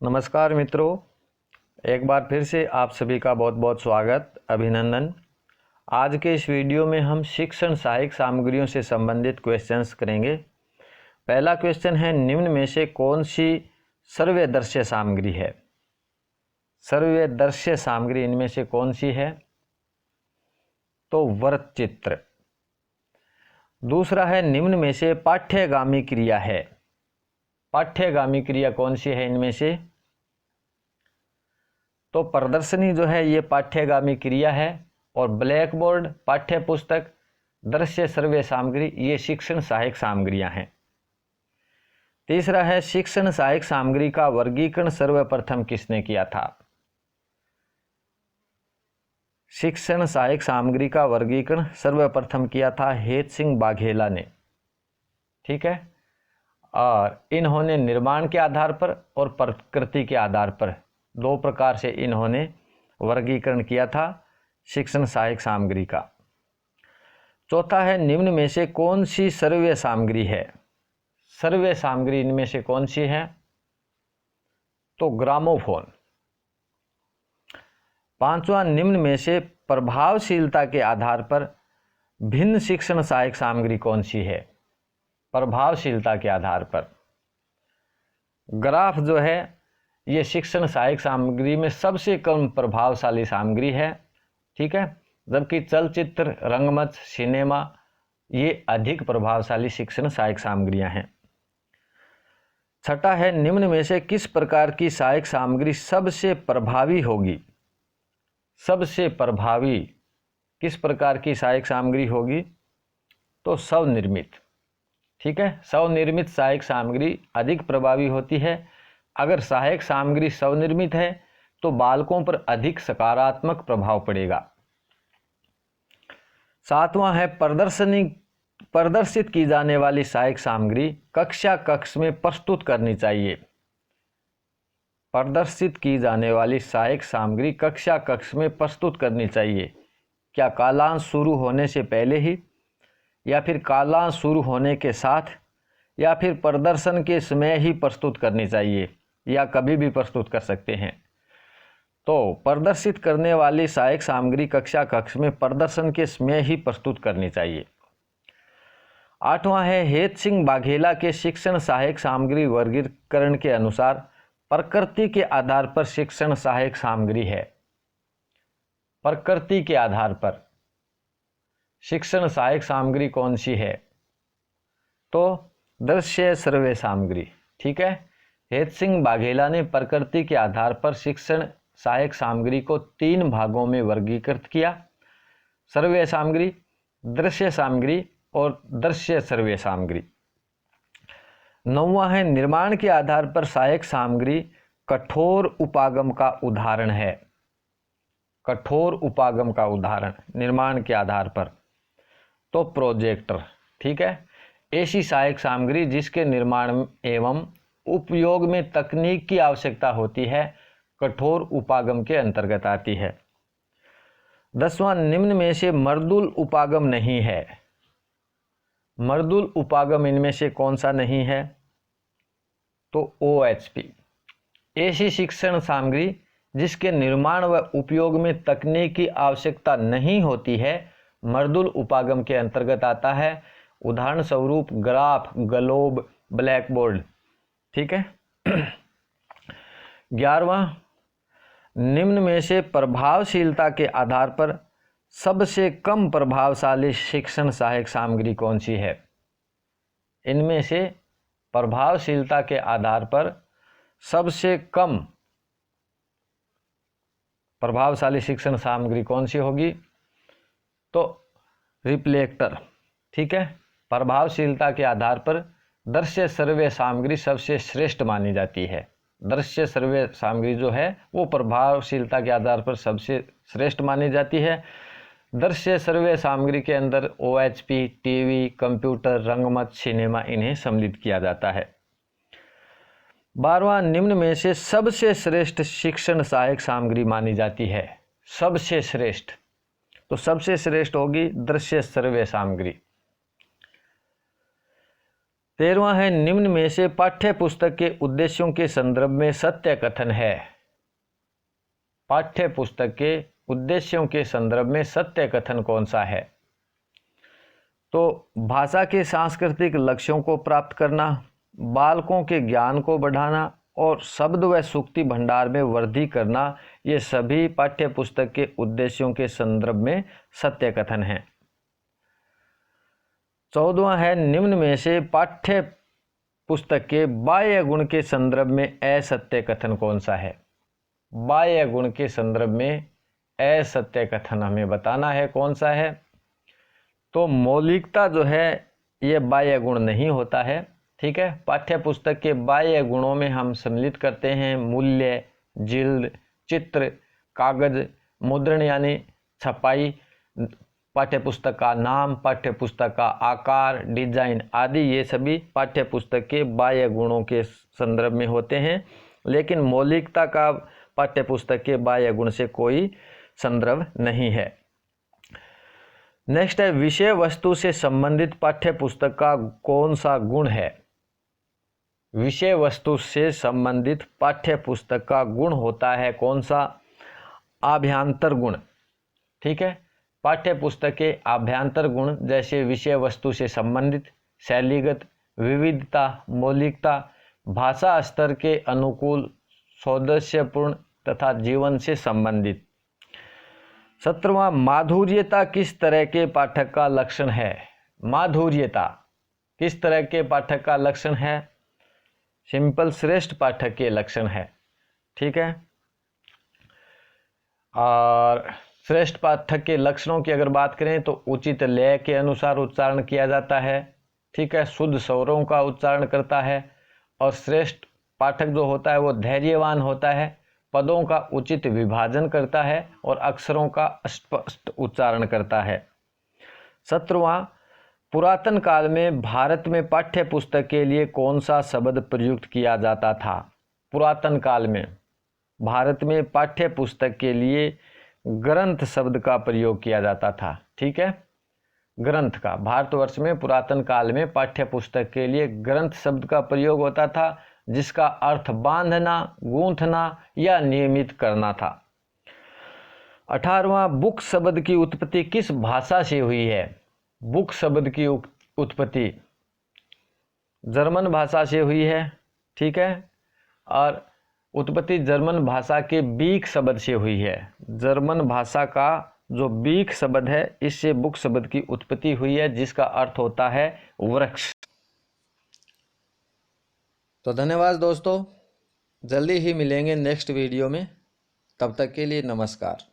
नमस्कार मित्रों, एक बार फिर से आप सभी का बहुत बहुत स्वागत, अभिनंदन। आज के इस वीडियो में हम शिक्षण सहायक सामग्रियों से संबंधित क्वेश्चंस करेंगे। पहला क्वेश्चन है, निम्न में से कौन सी सर्वदर्श्य सामग्री है? सर्वदर्श्य सामग्री इनमें से कौन सी है? तो वृत्तचित्र। दूसरा है, निम्न में से पाठ्यगामी क्रिया है। पाठ्यगामी क्रिया कौन सी है इनमें से? तो प्रदर्शनी जो है ये पाठ्यगामी क्रिया है, और ब्लैक बोर्ड, पाठ्य पुस्तक, दृश्य सर्वे सामग्री ये शिक्षण सहायक सामग्रियां हैं। तीसरा है, शिक्षण सहायक सामग्री का वर्गीकरण सर्वप्रथम किसने किया था? शिक्षण सहायक सामग्री का वर्गीकरण सर्वप्रथम किया था हेत सिंह बाघेला ने। ठीक है, और इन्होंने निर्माण के आधार पर और प्रकृति के आधार पर दो प्रकार से इन्होंने वर्गीकरण किया था शिक्षण सहायक सामग्री का। चौथा है, निम्न में से कौन सी सर्वे सामग्री है? सर्वे सामग्री इनमें से कौन सी है? तो ग्रामोफोन। पांचवा, निम्न में से प्रभावशीलता के आधार पर भिन्न शिक्षण सहायक सामग्री कौन सी है? प्रभावशीलता के आधार पर ग्राफ जो है ये शिक्षण सहायक सामग्री में सबसे कम प्रभावशाली सामग्री है। ठीक है, जबकि चलचित्र, रंगमंच, सिनेमा ये अधिक प्रभावशाली शिक्षण सहायक सामग्रियां हैं। छठा है, निम्न में से किस प्रकार की सहायक सामग्री सबसे प्रभावी होगी? सबसे प्रभावी किस प्रकार की सहायक सामग्री होगी? तो स्वनिर्मित। ठीक है, स्वनिर्मित सहायक सामग्री अधिक प्रभावी होती है। अगर सहायक सामग्री स्वनिर्मित है तो बालकों पर अधिक सकारात्मक प्रभाव पड़ेगा। सातवां है, प्रदर्शित की जाने वाली सहायक सामग्री कक्षा कक्ष में प्रस्तुत करनी चाहिए। प्रदर्शित की जाने वाली सहायक सामग्री कक्षा कक्ष में प्रस्तुत करनी चाहिए। क्या कालांश शुरू होने से पहले ही, या फिर कालांश शुरू होने के साथ, या फिर प्रदर्शन के समय ही प्रस्तुत करनी चाहिए, या कभी भी प्रस्तुत कर सकते हैं? तो प्रदर्शित करने वाली सहायक सामग्री कक्षा कक्ष में प्रदर्शन के समय ही प्रस्तुत करनी चाहिए। आठवां है, हेत सिंह बाघेला के शिक्षण सहायक सामग्री वर्गीकरण के अनुसार प्रकृति के आधार पर शिक्षण सहायक सामग्री है। प्रकृति के आधार पर शिक्षण सहायक सामग्री कौन सी है? तो दृश्य सर्वे सामग्री। ठीक है, हेत सिंह बाघेला ने प्रकृति के आधार पर शिक्षण सहायक सामग्री को 3 भागों में वर्गीकृत किया: सर्वे सामग्री, दृश्य सामग्री और दृश्य सर्वे सामग्री। नौवां है, निर्माण के आधार पर सहायक सामग्री कठोर उपागम का उदाहरण है। कठोर उपागम का उदाहरण निर्माण के आधार पर तो प्रोजेक्टर। ठीक है, ऐसी सहायक सामग्री जिसके निर्माण एवं उपयोग में तकनीक की आवश्यकता होती है कठोर उपागम के अंतर्गत आती है। 10वां, निम्न में से मर्दुल उपागम नहीं है। मर्दुल उपागम इनमें से कौन सा नहीं है? तो OHP। ऐसी शिक्षण सामग्री जिसके निर्माण व उपयोग में तकनीक की आवश्यकता नहीं होती है मर्दुल उपागम के अंतर्गत आता है। उदाहरण स्वरूप ग्राफ, ग्लोब, ब्लैक बोर्ड। ठीक है। 11वां, निम्न में से प्रभावशीलता के आधार पर सबसे कम प्रभावशाली शिक्षण सहायक सामग्री कौन सी है? इनमें से प्रभावशीलता के आधार पर सबसे कम प्रभावशाली शिक्षण सामग्री कौन सी होगी? तो रिफ्लेक्टर। ठीक है, प्रभावशीलता के आधार पर दृश्य सर्वे सामग्री सबसे श्रेष्ठ मानी जाती है। दृश्य सर्वे सामग्री जो है वो प्रभावशीलता के आधार पर सबसे श्रेष्ठ मानी जाती है। दृश्य सर्वे सामग्री के अंदर OHP, टीवी, कंप्यूटर, रंगमंच, सिनेमा इन्हें सम्मिलित किया जाता है। 12वां, निम्न में से सबसे श्रेष्ठ शिक्षण सहायक सामग्री मानी जाती है। सबसे श्रेष्ठ, तो सबसे श्रेष्ठ होगी दृश्य सर्वे सामग्री। 13वां है निम्न में से पाठ्य पुस्तक के उद्देश्यों के संदर्भ में सत्य कथन है। पाठ्य पुस्तक के उद्देश्यों के संदर्भ में सत्य कथन कौन सा है? तो भाषा के सांस्कृतिक लक्ष्यों को प्राप्त करना, बालकों के ज्ञान को बढ़ाना और शब्द व सूक्ति भंडार में वृद्धि करना, ये सभी पाठ्य पुस्तक के उद्देश्यों के संदर्भ में सत्य कथन है। 14वां है निम्न में से पाठ्य पुस्तक के बाह्य गुण के संदर्भ में असत्य कथन कौन सा है? बाह्य गुण के संदर्भ में असत्य कथन हमें बताना है कौन सा है। तो मौलिकता जो है ये बाह्य गुण नहीं होता है, ठीक है। पाठ्य पुस्तक के बाह्य गुणों में हम सम्मिलित करते हैं मूल्य, जिल्द, चित्र, कागज, मुद्रण यानी छपाई, पाठ्य पुस्तक का नाम, पाठ्य पुस्तक का आकार, डिजाइन आदि, ये सभी पाठ्य पुस्तक के बाह्य गुणों के संदर्भ में होते हैं, लेकिन मौलिकता का पाठ्य पुस्तक के बाह्य गुण से कोई संदर्भ नहीं है। नेक्स्ट है विषय वस्तु से संबंधित पाठ्य पुस्तक का कौन सा गुण है? विषय वस्तु से संबंधित पाठ्य पुस्तक का गुण होता है कौन सा? आभ्यंतर गुण, ठीक है। पाठ्य पुस्तक के आभ्यंतर गुण जैसे विषय वस्तु से संबंधित, शैलीगत, विविधता, मौलिकता, भाषा स्तर के अनुकूल, सौदस्यपूर्ण तथा जीवन से संबंधित। 17वां माधुर्यता किस तरह के पाठक का लक्षण है? माधुर्यता किस तरह के पाठक का लक्षण है? सिंपल श्रेष्ठ पाठक के लक्षण है, ठीक है। और श्रेष्ठ पाठक के लक्षणों की अगर बात करें तो उचित लय के अनुसार उच्चारण किया जाता है, ठीक है। शुद्ध स्वरों का उच्चारण करता है और श्रेष्ठ पाठक जो होता है वो धैर्यवान होता है, पदों का उचित विभाजन करता है और अक्षरों का स्पष्ट उच्चारण करता है। 17वां पुरातन काल में भारत में पाठ्य पुस्तक के लिए कौन सा शब्द प्रयुक्त किया जाता था? पुरातन काल में भारत में पाठ्य पुस्तक के लिए ग्रंथ शब्द का प्रयोग किया जाता था, ठीक है। ग्रंथ का, भारतवर्ष में पुरातन काल में पाठ्य पुस्तक के लिए ग्रंथ शब्द का प्रयोग होता था, जिसका अर्थ बांधना, गूंथना या नियमित करना था। 18वां बुक शब्द की उत्पत्ति किस भाषा से हुई है? बुक शब्द की उत्पत्ति जर्मन भाषा से हुई है, ठीक है। और उत्पत्ति जर्मन भाषा के बीक शब्द से हुई है। जर्मन भाषा का जो बीक शब्द है, इससे बुक शब्द की उत्पत्ति हुई है, जिसका अर्थ होता है वृक्ष। तो धन्यवाद दोस्तों, जल्दी ही मिलेंगे नेक्स्ट वीडियो में, तब तक के लिए नमस्कार।